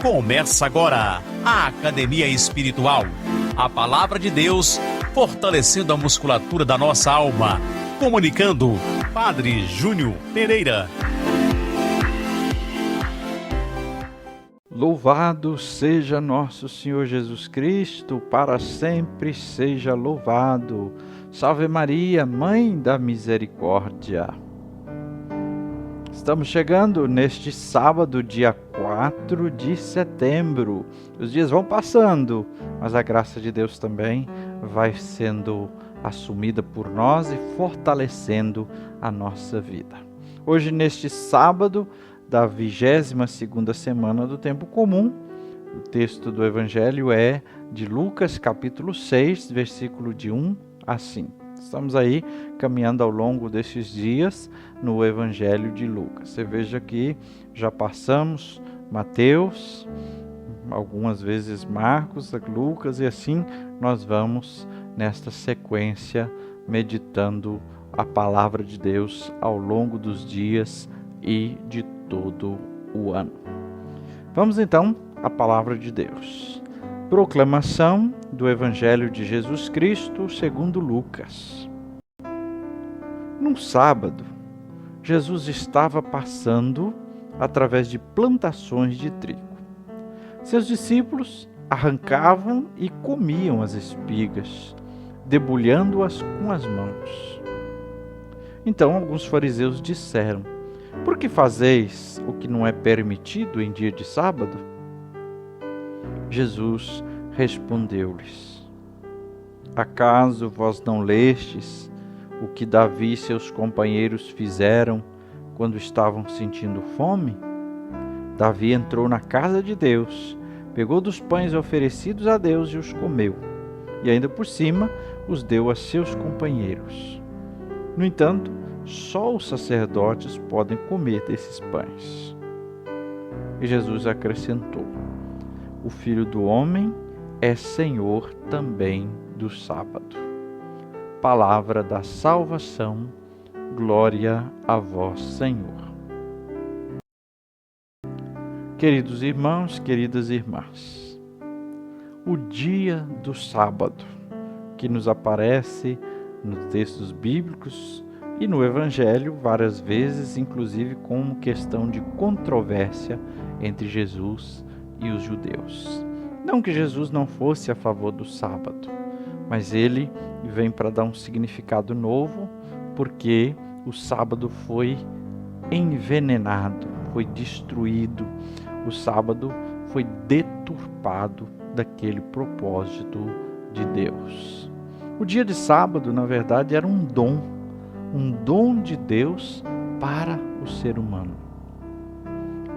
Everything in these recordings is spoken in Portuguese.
Começa agora a Academia Espiritual. A Palavra de Deus fortalecendo a musculatura da nossa alma. Comunicando, Padre Júnior Pereira. Louvado seja nosso Senhor Jesus Cristo, para sempre seja louvado. Salve Maria, Mãe da Misericórdia. Estamos chegando neste sábado, dia 4 de setembro. Os dias vão passando, mas a graça de Deus também vai sendo assumida por nós e fortalecendo a nossa vida. Hoje, neste sábado da 22ª semana do Tempo Comum, o texto do Evangelho é de Lucas, capítulo 6, versículo de 1 a 5. Estamos aí caminhando ao longo desses dias no Evangelho de Lucas. Você veja que já passamos Mateus, algumas vezes Marcos, Lucas, e assim nós vamos nesta sequência meditando a palavra de Deus ao longo dos dias e de todo o ano. Vamos então à palavra de Deus. Proclamação do Evangelho de Jesus Cristo segundo Lucas. Num sábado, Jesus estava passando através de plantações de trigo. Seus discípulos arrancavam e comiam as espigas, debulhando-as com as mãos. Então alguns fariseus disseram: "Por que fazeis o que não é permitido em dia de sábado?" Jesus respondeu-lhes: "Acaso vós não lestes o que Davi e seus companheiros fizeram quando estavam sentindo fome? Davi entrou na casa de Deus, pegou dos pães oferecidos a Deus e os comeu, e ainda por cima os deu a seus companheiros. No entanto, só os sacerdotes podem comer desses pães." E Jesus acrescentou: "O Filho do Homem é Senhor também do sábado." Palavra da salvação, glória a vós, Senhor. Queridos irmãos, queridas irmãs, o dia do sábado, que nos aparece nos textos bíblicos e no Evangelho várias vezes, inclusive como questão de controvérsia entre Jesus e os judeus. Não que Jesus não fosse a favor do sábado, mas ele vem para dar um significado novo, porque o sábado foi envenenado, foi destruído, o sábado foi deturpado daquele propósito de Deus. O dia de sábado, na verdade, era um dom de Deus para o ser humano.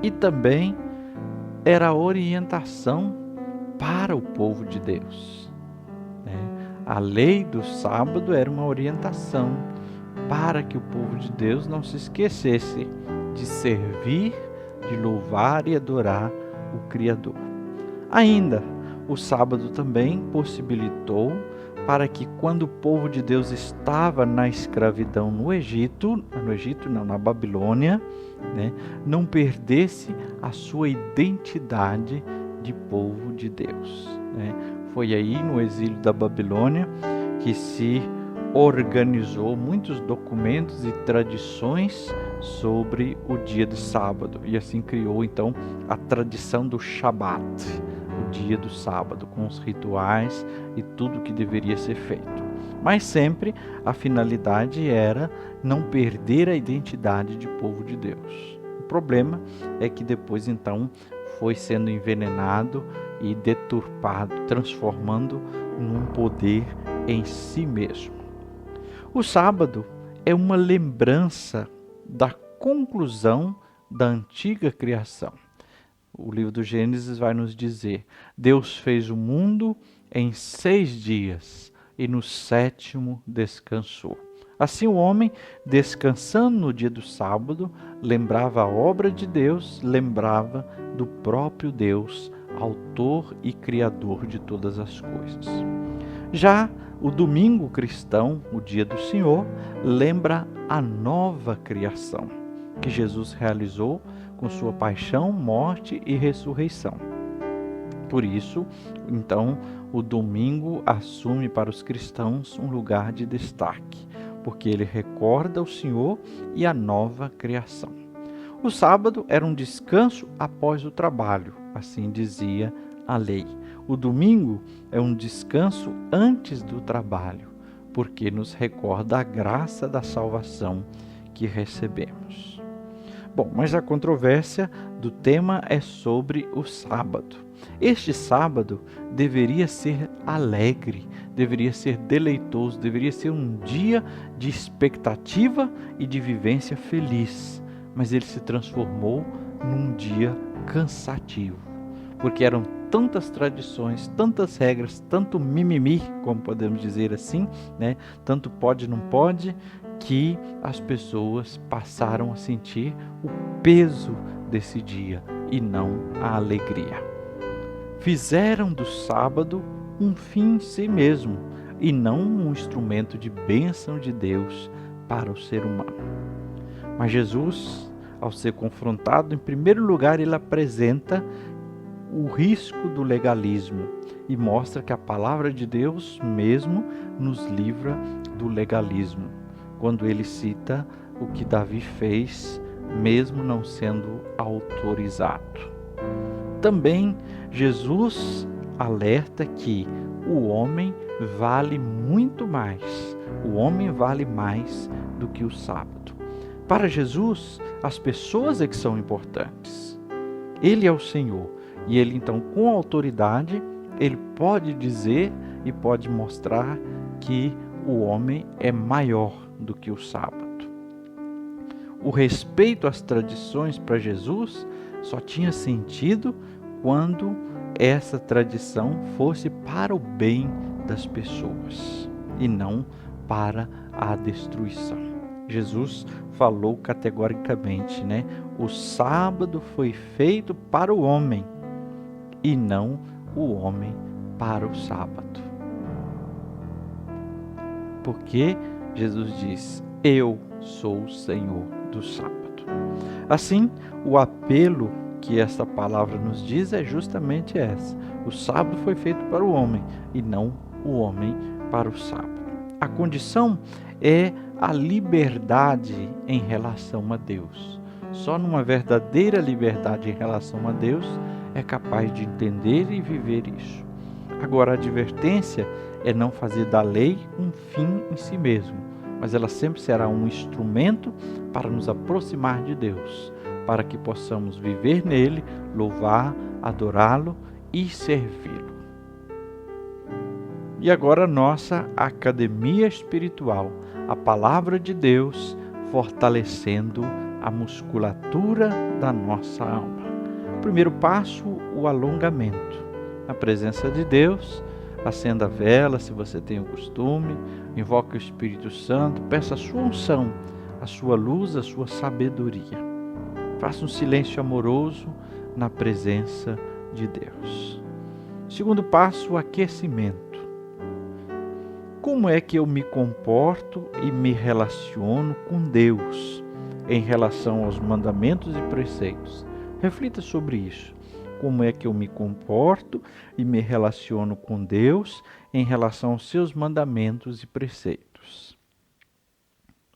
E também era a orientação para o povo de Deus. A lei do sábado era uma orientação para que o povo de Deus não se esquecesse de servir, de louvar e adorar o Criador. Ainda, o sábado também possibilitou para que, quando o povo de Deus estava na escravidão na Babilônia, não perdesse a sua identidade de povo de Deus. Foi aí, no exílio da Babilônia, que se organizou muitos documentos e tradições sobre o dia de sábado, e assim criou então a tradição do Shabat, o dia do sábado, com os rituais e tudo que deveria ser feito. Mas sempre a finalidade era não perder a identidade de povo de Deus. O problema é que depois então foi sendo envenenado e deturpado, transformando num poder em si mesmo. O sábado é uma lembrança da conclusão da antiga criação. O livro do Gênesis vai nos dizer: Deus fez o mundo em 6 dias e no 7º descansou. Assim o homem, descansando no dia do sábado, lembrava a obra de Deus, lembrava do próprio Deus, autor e criador de todas as coisas. Já o domingo cristão, o dia do Senhor, lembra a nova criação que Jesus realizou com sua paixão, morte e ressurreição. Por isso, então, o domingo assume para os cristãos um lugar de destaque, porque ele recorda o Senhor e a nova criação. O sábado era um descanso após o trabalho, assim dizia a lei. O domingo é um descanso antes do trabalho, porque nos recorda a graça da salvação que recebemos. Bom, mas a controvérsia do tema é sobre o sábado. Este sábado deveria ser alegre, deveria ser deleitoso, deveria ser um dia de expectativa e de vivência feliz, mas ele se transformou num dia cansativo, porque eram tantas tradições, tantas regras, tanto mimimi, como podemos dizer assim, né? Tanto pode, não pode, que as pessoas passaram a sentir o peso desse dia e não a alegria. Fizeram do sábado um fim em si mesmo e não um instrumento de bênção de Deus para o ser humano. Mas Jesus, ao ser confrontado, em primeiro lugar, ele apresenta o risco do legalismo e mostra que a palavra de Deus mesmo nos livra do legalismo, quando ele cita o que Davi fez, mesmo não sendo autorizado. Também Jesus alerta que o homem vale muito mais, o homem vale mais do que o sábado. Para Jesus, as pessoas é que são importantes. Ele é o Senhor e ele então, com autoridade, ele pode dizer e pode mostrar que o homem é maior do que o sábado. O respeito às tradições para Jesus só tinha sentido quando essa tradição fosse para o bem das pessoas e não para a destruição. Jesus falou categoricamente, né? O sábado foi feito para o homem e não o homem para o sábado. Porque Jesus diz: eu sou o Senhor do sábado. Assim, o apelo que esta palavra nos diz é justamente essa: o sábado foi feito para o homem e não o homem para o sábado. A condição é a liberdade em relação a Deus. Só numa verdadeira liberdade em relação a Deus é capaz de entender e viver isso. Agora, a advertência é não fazer da lei um fim em si mesmo, mas ela sempre será um instrumento para nos aproximar de Deus, para que possamos viver nele, louvar, adorá-lo e servi-lo. E agora nossa academia espiritual, a palavra de Deus fortalecendo a musculatura da nossa alma. Primeiro passo, o alongamento. Na presença de Deus, acenda a vela se você tem o costume, invoque o Espírito Santo, peça a sua unção, a sua luz, a sua sabedoria. Faça um silêncio amoroso na presença de Deus. Segundo passo, o aquecimento. Como é que eu me comporto e me relaciono com Deus em relação aos mandamentos e preceitos? Reflita sobre isso. Como é que eu me comporto e me relaciono com Deus em relação aos seus mandamentos e preceitos?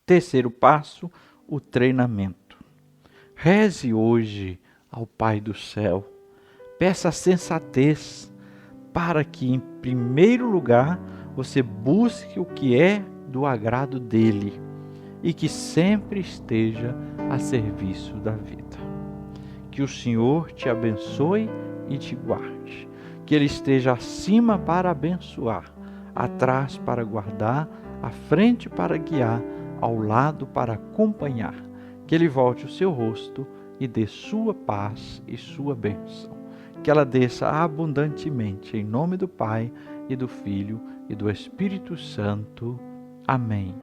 Terceiro passo, o treinamento. Reze hoje ao Pai do céu. Peça sensatez para que, em primeiro lugar, você busque o que é do agrado dele e que sempre esteja a serviço da vida. Que o Senhor te abençoe e te guarde. Que Ele esteja acima para abençoar, atrás para guardar, à frente para guiar, ao lado para acompanhar. Que Ele volte o seu rosto e dê sua paz e sua bênção. Que ela desça abundantemente, em nome do Pai e do Filho e do Espírito Santo. Amém.